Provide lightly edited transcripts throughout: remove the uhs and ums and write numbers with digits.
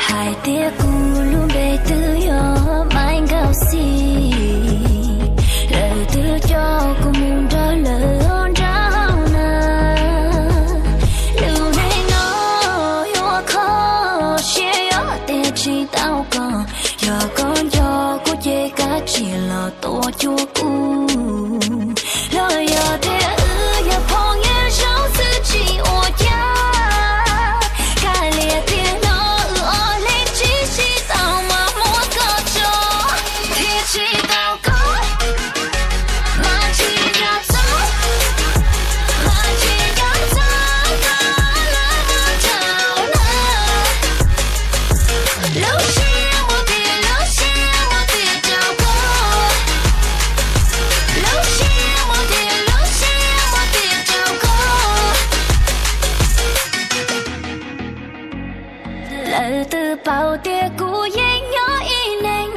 hai tia cu luôn về từ yo mai gạo xì lời từ cho cu muốn trả lời on trao na lưu này nó yo khó chia yo tia chỉ tao còn yo con yo cu chê cá chỉ là to chua cu lời yo tia yo phong ye sao sự chỉ ô cha cả lìa tia nó ở lên chỉ tao mà muốn có cho thì chỉ tao có mà chỉ nhớ cho mà chỉ nhớ cho ta là một chào na lúc chia một tia tao có lúc chia một tia tao có lời từ bao tia cũ dễ nhớ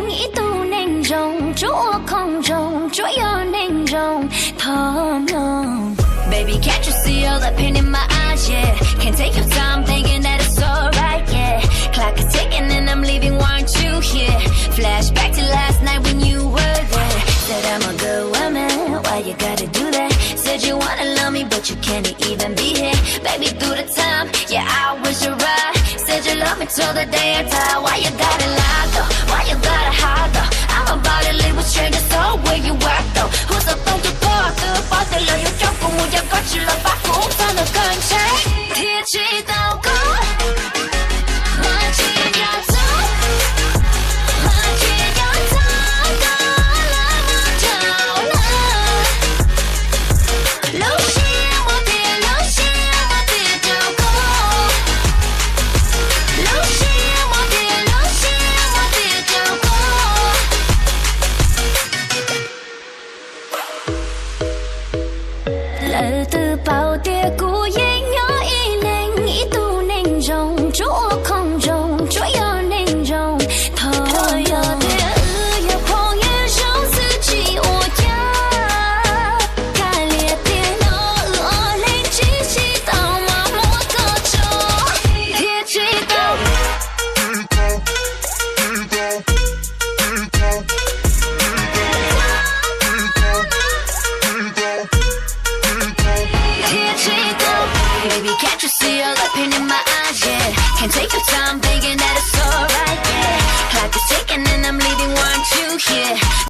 y tu neng rong chúa không rong chúa yo neng rong thơm lòng. Baby, can't you see all the pain in my eyes, yeah? Can't take your time thinking that it's alright, yeah. Clock is ticking and I'm leaving, weren't you here? Flashback to last night when you were there. Said I'm a good woman, why you gotta do that? Said you wanna love me, but you can't even be here. Baby, through the time, yeah, I was your ride. Said you love me till the day I die. Why you gotta lie though? Why you gotta hide though? I'm about to live with strangers, so where you at though? Who's up on the bar? Bao tiền lời yêu trong cùng một giây có chỉ là phát cũng ta được cơn cháy thì chỉ tao có mà chỉ nhớ cho mà chỉ nhớ cho ta là một chào na lúc chia một tia tao có lúc chia một tia tao có lời từ bao tia cũ dễ nhớ y tu neng rong chúa không rong chúa yo neng rong thôi yo tia yo phong ye sao sự chỉ ô cha cả lìa tia nó ở lên chỉ tao mà muốn có cho thì chỉ tao Baby, can't you see all that pain in my eyes, yeah? Can't take your time